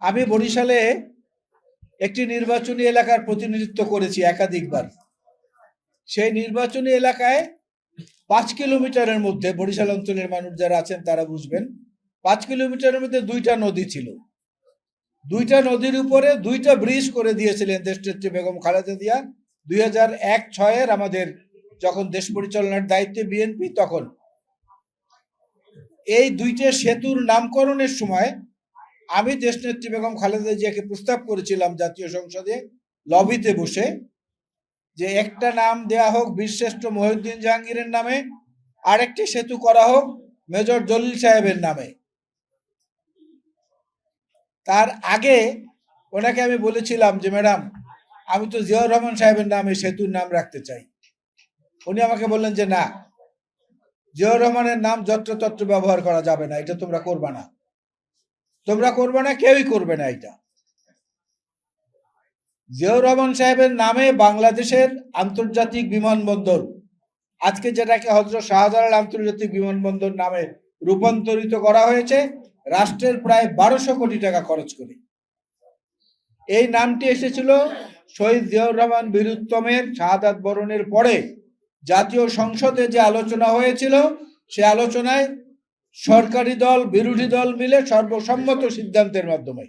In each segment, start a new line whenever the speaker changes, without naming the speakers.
আমি বরিশালে একটি নির্বাচনী এলাকার প্রতিনিধিত্ব করেছি একাধিকবার। সেই নির্বাচনী এলাকায় 5 কিলোমিটারের মধ্যে, বরিশাল অঞ্চলের মানুষ যারা আছেন তারা বুঝবেন, 5 কিলোমিটারের মধ্যে 2টা নদী ছিল। 2টা নদীর উপরে 2টা ব্রিজ করে দিয়েছিলেন দেশনেত্রী বেগম খালেদা জিয়া 2001-06 আমাদের যখন দেশ পরিচালনার দায়িত্বে বিএনপি তখন। এই 2টা সেতুর নামকরণের সময় আমি দেশনেত্রী বেগম খালেদা জিয়াকে প্রস্তাব করেছিলাম জাতীয় সংসদে লবিতে বসে, যে একটা নাম দেয়া হোক বীরশ্রেষ্ঠ মহিউদ্দিন জাহাঙ্গীরের নামে, আরেকটি সেতু করা হোক মেজর জলিল সাহেবের নামে। তার আগে ওনাকে আমি বলেছিলাম যে ম্যাডাম, আমি তো জিয়াউর রহমান সাহেবের নামে সেতুর নাম রাখতে চাই। উনি আমাকে বললেন যে না, জিয়াউর রহমানের নাম যত্রতত্র ব্যবহার করা যাবে না, এটা তোমরা করবা না, তোমরা করবে না, কেউই করবে না এটা। জিয়াউর রহমান সাহেবের নামে বাংলাদেশের আন্তর্জাতিক বিমানবন্দর, আজকে যেটাকে হযরত শাহজালাল আন্তর্জাতিক বিমানবন্দর নামে রূপান্তরিত করা হয়েছে, রাষ্ট্রের প্রায় 1200 কোটি টাকা খরচ করে। এই নামটি এসেছিল শহীদ জিয়াউর রহমান বীরুত্তমের শাহাদাত বরণের পরে জাতীয় সংসদে যে আলোচনা হয়েছিল, সে আলোচনায় সরকারি দল বিরোধী দল মিলে সর্বসম্মত সিদ্ধান্তের মাধ্যমে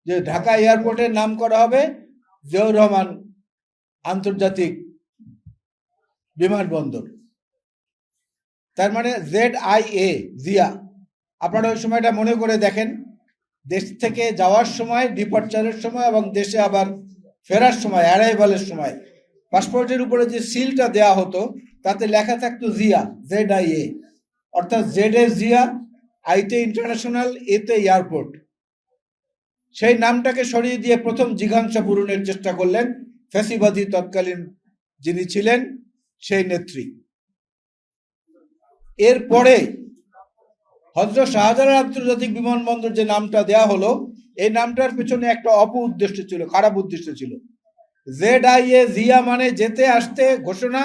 যে ঢাকা এয়ারপোর্টের নাম করা হবে জিয়াউর রহমান আন্তর্জাতিক বিমানবন্দর। তার মানে ZIA, জিয়া। আপনারা ওই সময়টা মনে করে দেখেন, দেশ থেকে যাওয়ার সময়, ডিপার্চারের সময় এবং দেশে আবার ফেরার সময়, অ্যারাইভালের সময় পাসপোর্টের উপরে যে সিলটা দেয়া হতো তাতে লেখা থাকতো জিয়া, ZIA, অর্থাৎ জেডে জিয়া, আইতে ইন্টারন্যাশনাল, এতে এয়ারপোর্ট। সেই নামটাকে সরিয়ে দিয়ে প্রথম জিজ্ঞাসা পূরণের চেষ্টা করলেন ফ্যাসিবাদী তৎকালীন যিনি ছিলেন সেই নেত্রী। এরপরে হযরত শাহজালাল আন্তর্জাতিক বিমানবন্দর যে নামটা দেয়া হলো, এই নামটার পেছনে একটা উদ্দেশ্য ছিল, খারাপ উদ্দেশ্য ছিল। ZIA, জিয়া মানে যেতে আসতে ঘোষণা,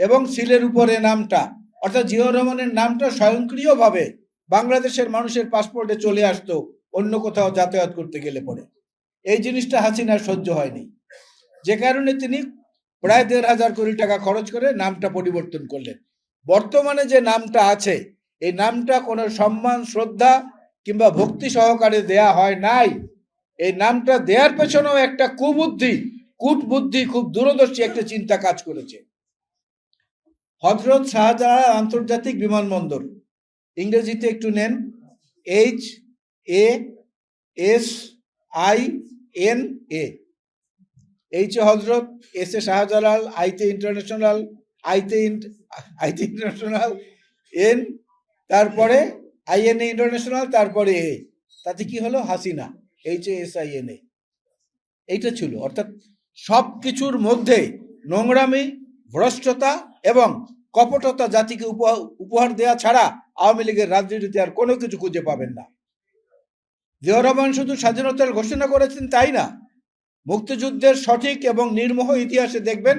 এবং সিলের উপরে নামটা, অর্থাৎ জিয়াউর রহমানের নামটা স্বয়ংক্রিয়ভাবে বাংলাদেশের মানুষের পাসপোর্টে চলে আসতো অন্য কোথাও যাতায়াত করতে গেলে পরে। এই জিনিসটা হাসিনার সহ্য হয়নি, যে কারণে তিনি প্রায় 1,500 কোটি টাকা খরচ করে নামটা পরিবর্তন করলেন। বর্তমানে যে নামটা আছে, এই নামটা কোনো সম্মান, শ্রদ্ধা কিংবা ভক্তি সহকারে দেয়া হয় নাই। এই নামটা দেওয়ার পেছনেও একটা কূটবুদ্ধি, খুব দূরদর্শী একটা চিন্তা কাজ করেছে। হযরত শাহজালাল আন্তর্জাতিক বিমানবন্দর, ইংরেজিতে একটু নেন, HASINA। H A Hazrat, S A Shahjalal, আইতে ইন্টারন্যাশনাল, আইতে ইন্টারন্যাশনাল, এন, তারপরে INA ইন্টারন্যাশনাল, তারপরে এ, তাতে কি হলো? হাসিনা, HASINA। এইটা ছিল, অর্থাৎ সব কিছুর মধ্যে নোংরামি, ভ্রষ্টতা এবং কপটতা জাতিকে উপহার দেওয়া ছাড়া আওয়ামী লীগের রাজনীতিতে আর কোনো কিছু খুঁজে পাবেন না। জিয়াউর রহমান শুধু স্বাধীনতার ঘোষণা করেছেন তাই না, মুক্তিযুদ্ধের সঠিক এবং নির্মোহ ইতিহাসে দেখবেন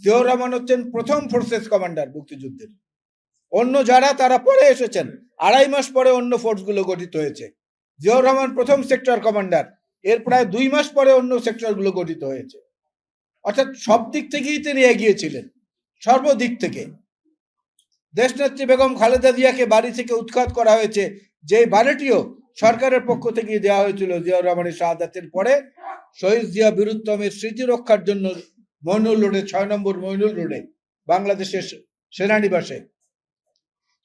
জিয়াউর রহমান হচ্ছেন প্রথম ফোর্সেস কমান্ডার মুক্তিযুদ্ধের। অন্য যারা তারা পরে এসেছেন, 2.5 মাস পরে অন্য ফোর্সগুলো গঠিত হয়েছে। জিয়াউর রহমান প্রথম সেক্টর কমান্ডার, এর প্রায় 2 মাস পরে অন্য সেক্টরগুলো গঠিত হয়েছে। অর্থাৎ সব দিক থেকেই তিনি এগিয়েছিলেন, সর্বদিক থেকে। দেশনেত্রী বেগম খালেদা জিয়াকে বাড়ি থেকে উৎখাত করা হয়েছে, যে বাড়িটিও সরকারের পক্ষ থেকে দেওয়া হয়েছিল জিয়াউর রহমানের শাহাদাতের পরে শহীদ জিয়া বীরুত্তমের স্মৃতি রক্ষার জন্য মইনুল রোডে, 6 নম্বর মইনুল রোডে, বাংলাদেশের সেনানিবাসে।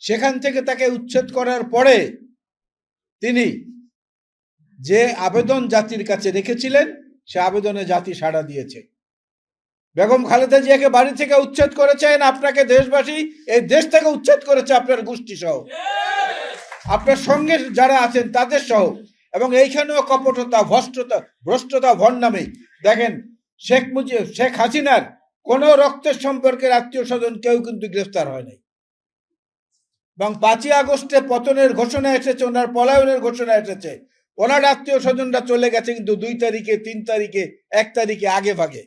সেখান থেকে তাকে উচ্ছেদ করার পরে তিনি যে আবেদন জাতির কাছে রেখেছিলেন, সে আবেদনে জাতি সাড়া দিয়েছে। বেগম খালেদা জিয়াকে বাড়ি থেকে উচ্ছেদ করেছেন, আপনাকে দেশবাসী এই দেশ থেকে উচ্ছেদ করেছে, আপনার গোষ্ঠী সহ, আপনার সঙ্গে যারা আছেন তাদের সহ। এবং এইখানেও কপটতা, ভ্রষ্টতা, ভণ্ডামি। দেখেন, শেখ হাসিনার কোন রক্তের সম্পর্কের আত্মীয় স্বজন কেউ কিন্তু গ্রেফতার হয় নাই। এবং 5ই আগস্টে পতনের ঘোষণা এসেছে, ওনার পলায়নের ঘোষণা এসেছে, ওনার আত্মীয় স্বজনরা চলে গেছে কিন্তু 2 তারিখে, 3 তারিখে, 1 তারিখে আগে ভাগে।